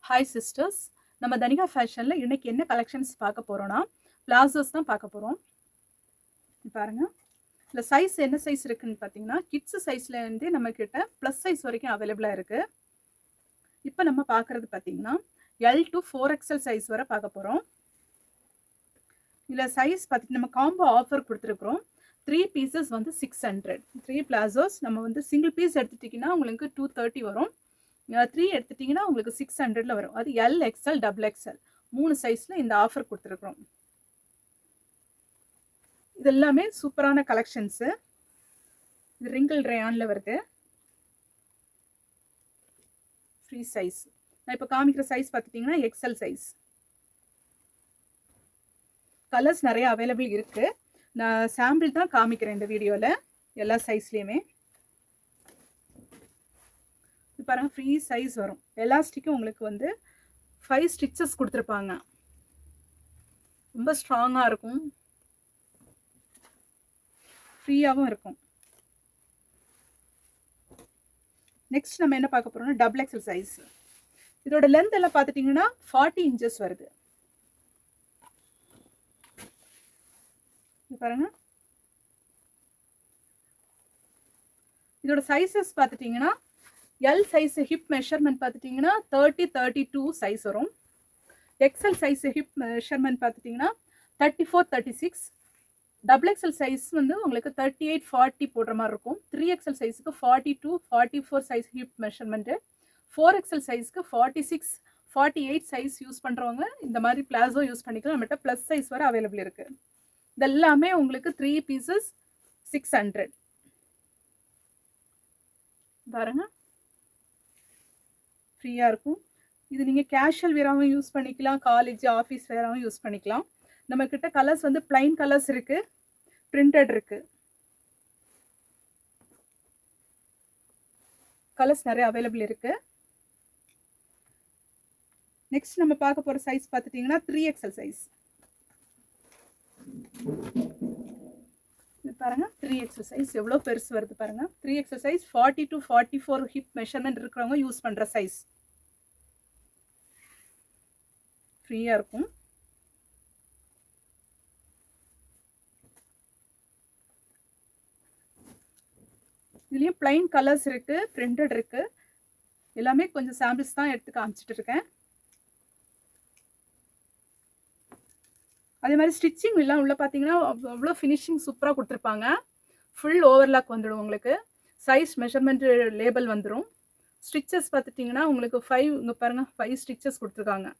Hi sisters, நம்ம தனிகா ஃபேஷனில் இன்னைக்கு என்ன கலெக்ஷன்ஸ் பார்க்க போகிறோன்னா பிளாசோஸ் தான் பார்க்க போகிறோம். பாருங்கள், இல்லை சைஸ் என்ன சைஸ் இருக்குதுன்னு பார்த்தீங்கன்னா கிட்ஸு சைஸ்லேருந்தே நம்மக்கிட்ட ப்ளஸ் சைஸ் வரைக்கும் அவைலபிளாக இருக்குது. இப்போ நம்ம பார்க்குறது பார்த்தீங்கன்னா L to 4XL சைஸ் வரை பார்க்க போகிறோம். இதில் சைஸ் பார்த்திங்கன்னா நம்ம காம்போ ஆஃபர் கொடுத்துருக்குறோம். 3 பீசஸ் வந்து 600. 3 பிளாசோஸ் நம்ம வந்து சிங்கிள் பீஸ் எடுத்துட்டிங்கன்னா உங்களுக்கு 230 வரும். 3 எடுத்துட்டிங்கன்னா உங்களுக்கு 600ல் வரும். அது எல் எக்ஸ்எல் டபுள் எக்ஸ்எல் 3 சைஸில் இந்த ஆஃபர் கொடுத்துருக்குறோம். இது எல்லாமே சூப்பரான கலெக்ஷன்ஸு. இது ரிங்கிள் ரேயானில் வருது. Free size. நான் இப்போ காமிக்கிற சைஸ் பார்த்துட்டிங்கன்னா எக்ஸ்எல் சைஸ். கலர்ஸ் நிறைய அவைலபிள் இருக்குது. நான் சாம்பிள் தான் காமிக்கிறேன் இந்த வீடியோவில் எல்லா சைஸ்லேயுமே. பாருங்கள், ஃப்ரீ சைஸ் வரும். எலாஸ்டிக்கும் உங்களுக்கு வந்து 5 ஸ்டிச்சஸ் கொடுத்துருப்பாங்க. ரொம்ப ஸ்ட்ராங்காக இருக்கும், ஃப்ரீயாகவும் இருக்கும். நெக்ஸ்ட் நம்ம என்ன பார்க்க போகிறோம்னா டபுள் எக்ஸல் சைஸ். இதோட லென்த் எல்லாம் பார்த்துட்டிங்கன்னா 40 இன்ச்சஸ் வருது. பாருங்க, இதோட சைஸஸ் பார்த்துட்டிங்கன்னா எல் சைஸ் ஹிப் மெஷர்மெண்ட் பார்த்துட்டிங்கன்னா 30-32 சைஸ் வரும். எக்ஸ்எல் சைஸ் ஹிப் மெஷர்மெண்ட் பார்த்துட்டிங்கன்னா 34-36. டபுள் எக்ஸ்எல் சைஸ் வந்து உங்களுக்கு 38-40 போடுற மாதிரி இருக்கும். 3XL சைஸுக்கு 42-44 சைஸ் ஹிப் மெஷர்மெண்ட்டு. 4XL சைஸ்க்கு 46-48 சைஸ் யூஸ் பண்ணுறவங்க இந்த மாதிரி பிளாசோ யூஸ் பண்ணிக்கலாம். நம்மகிட்ட ப்ளஸ் சைஸ் வரை அவைலபிள் இருக்குது. இதெல்லாமே உங்களுக்கு 3 பீசஸ் 600. பாருங்க, ஃப்ரீயாக இருக்கும். இது நீங்கள் கேஷுவல் வேராகவும் யூஸ் பண்ணிக்கலாம், காலேஜ் ஆஃபீஸ் வேராகவும் யூஸ் பண்ணிக்கலாம். நம்மக்கிட்ட கலர்ஸ் வந்து பிளைன் கலர்ஸ் இருக்குது, பிரிண்டட் இருக்குது. கலர்ஸ் நிறைய அவைலபிள் இருக்குது. நெக்ஸ்ட் நம்ம பார்க்க போகிற சைஸ் பார்த்துட்டிங்கன்னா 3XL சைஸ். இது பாருங்கள், 3XL சைஸ் எவ்வளோ பெருசு வருது பாருங்கள். 3XL சைஸ் 40-44 ஹிப் மெஷர்மெண்ட் இருக்கிறவங்க யூஸ் பண்ணுற சைஸ். ஃப்ரீயாக இருக்கும். இதுலேயும் பிளைன் கலர்ஸ் இருக்குது, பிரிண்டட் இருக்குது. எல்லாமே கொஞ்சம் சாம்பிள்ஸ் தான் எடுத்து காமிச்சிட்டு இருக்கேன். அதே மாதிரி ஸ்டிச்சிங் எல்லாம் உள்ள பார்த்தீங்கன்னா அவ்வளோ ஃபினிஷிங் சூப்பராக கொடுத்துருப்பாங்க. ஃபுல் ஓவர்லாக் வந்துடும் உங்களுக்கு. சைஸ் மெஷர்மெண்ட் லேபிள் வந்துடும். ஸ்டிச்சஸ் பார்த்துட்டிங்கன்னா உங்களுக்கு 5, இங்கே பாருங்கள் 5 ஸ்டிச்சஸ் கொடுத்துருக்காங்க.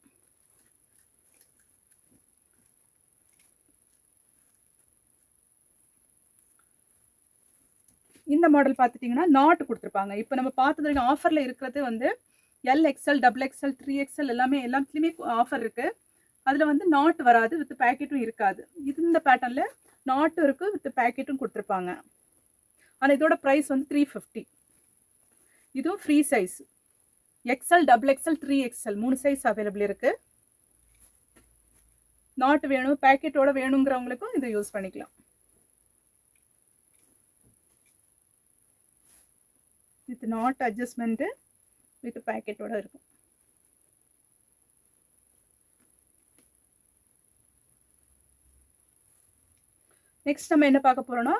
இந்த மாடல் பார்த்துட்டிங்கன்னா நாட் கொடுத்துருப்பாங்க. இப்போ நம்ம பார்த்தது ஆஃபரில் இருக்கிறது வந்து LXL, XXL, 3XL எல்லாத்துலேயுமே ஆஃபர் இருக்குது. அதில் வந்து நாட் வராது, வித் பேக்கெட்டும் இருக்காது. இது இந்த பேட்டர்னில் நாட்டும் இருக்குது, வித் பேக்கெட்டும் கொடுத்துருப்பாங்க. ஆனால் இதோட ப்ரைஸ் வந்து 350. இதுவும் free size. XL, XXL, 3XL 3 size available இருக்குது. நாட் வேணும், பேக்கெட்டோட வேணுங்கிறவங்களுக்கும் இதை யூஸ் பண்ணிக்கலாம். வித் நாட் அட்ஜஸ்ட்மெண்ட்டு வித் பேக்கெட்டோட இருக்கும். நெக்ஸ்ட் நம்ம என்ன பார்க்க போகிறோன்னா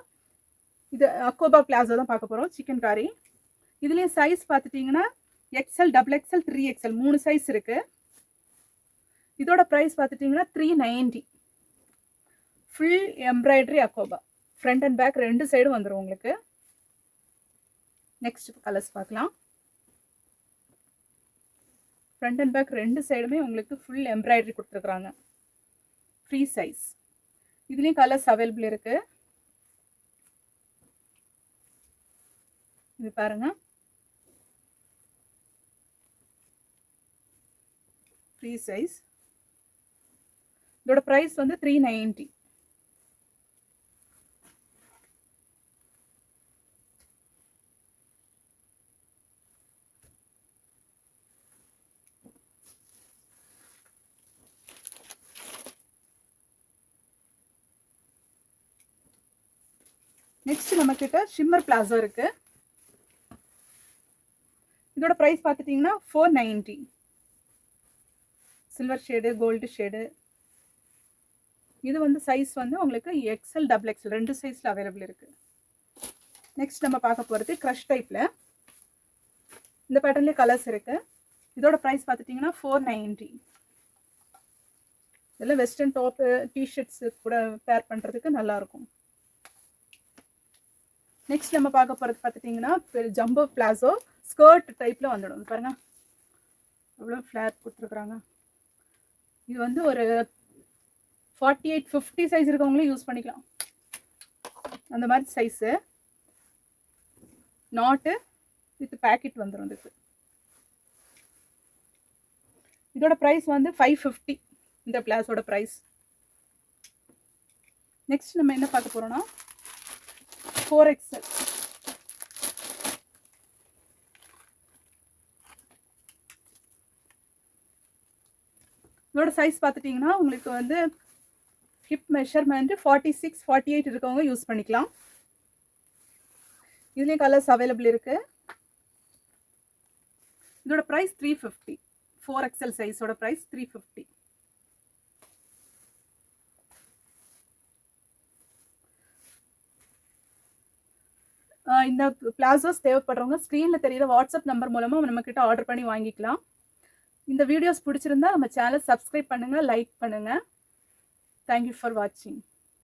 இது அக்கோபா பிளாசோ தான் பார்க்க போகிறோம். சிக்கன் காரி. இதுலேயும் சைஸ் பார்த்துட்டிங்கன்னா XL, XXL, 3XL 3 சைஸ் இருக்குது. இதோட ப்ரைஸ் பார்த்துட்டிங்கன்னா 390. ஃபுல் எம்ப்ராய்டரி அக்கோபா. ஃப்ரண்ட் அண்ட் பேக் 2 சைடும் வந்துடும் உங்களுக்கு. நெக்ஸ்ட் கலர்ஸ் பார்க்கலாம். ஃப்ரண்ட் அண்ட் பேக் 2 சைடுமே உங்களுக்கு ஃபுல் எம்ப்ராய்டரி கொடுத்துருக்குறாங்க. Free size. இதுலேயும் கலர்ஸ் அவைலபிள் இருக்குது. இது பாருங்கள், ஃப்ரீ சைஸ். இதோட ப்ரைஸ் வந்து 390. நெக்ஸ்ட் நம்மக்கிட்ட ஷிம்மர் பிளாசோ இருக்குது. இதோட ப்ரைஸ் பார்த்துட்டிங்கன்னா 490. Silver shade, gold shade. இது வந்து சைஸ் வந்து உங்களுக்கு XL, XXL 2 சைஸில் அவைலபிள் இருக்குது. நெக்ஸ்ட் நம்ம பார்க்க போகிறது க்ரஷ் டைப்பில். இந்த பேட்டர்ன்லேயே கலர்ஸ் இருக்குது. இதோட ப்ரைஸ் பார்த்துட்டிங்கன்னா 490. இதெல்லாம் வெஸ்டர்ன் டாப்பு, டிஷர்ட்ஸு கூட பேர் பண்ணுறதுக்கு நல்லாயிருக்கும். நெக்ஸ்ட் நம்ம பார்க்க போகிறது பார்த்துட்டிங்கன்னா ஜம்போ பிளாசோ ஸ்கர்ட் டைப்பில் வந்துடும். பாருங்கள் எவ்வளோ ஃப்ளேர் கொடுத்துருக்குறாங்க. இது வந்து ஒரு 48, 50 சைஸ் இருக்கவங்களே யூஸ் பண்ணிக்கலாம். அந்த மாதிரி சைஸு. நாட்டு வித் பேக்கெட் வந்துடும் இதுக்கு. இதோட ப்ரைஸ் வந்து 550. இந்த பிளாஸோட ப்ரைஸ். நெக்ஸ்ட் நம்ம என்ன பார்க்க போகிறோம்னா 4XL. இதோட சைஸ் பார்த்துட்டிங்கன்னா உங்களுக்கு வந்து ஹிப் மெஷர்மெண்ட் 46, 48 இருக்கவங்க யூஸ் பண்ணிக்கலாம். இதுலேயும் கலர்ஸ் அவைலபிள் இருக்குது. இதோட ப்ரைஸ் 350. 4XL சைஸோட price 350. இந்த பிளாசோஸ் தேவைப்படுறவங்க ஸ்க்ரீனில் தெரியுற வாட்ஸ்அப் நம்பர் மூலமாக நம்மக்கிட்ட ஆர்டர் பண்ணி வாங்கிக்கலாம். இந்த வீடியோஸ் பிடிச்சிருந்தா நம்ம சேனல் சப்ஸ்கிரைப் பண்ணுங்கள், லைக் பண்ணுங்கள். தேங்க்யூ ஃபார் வாட்சிங்.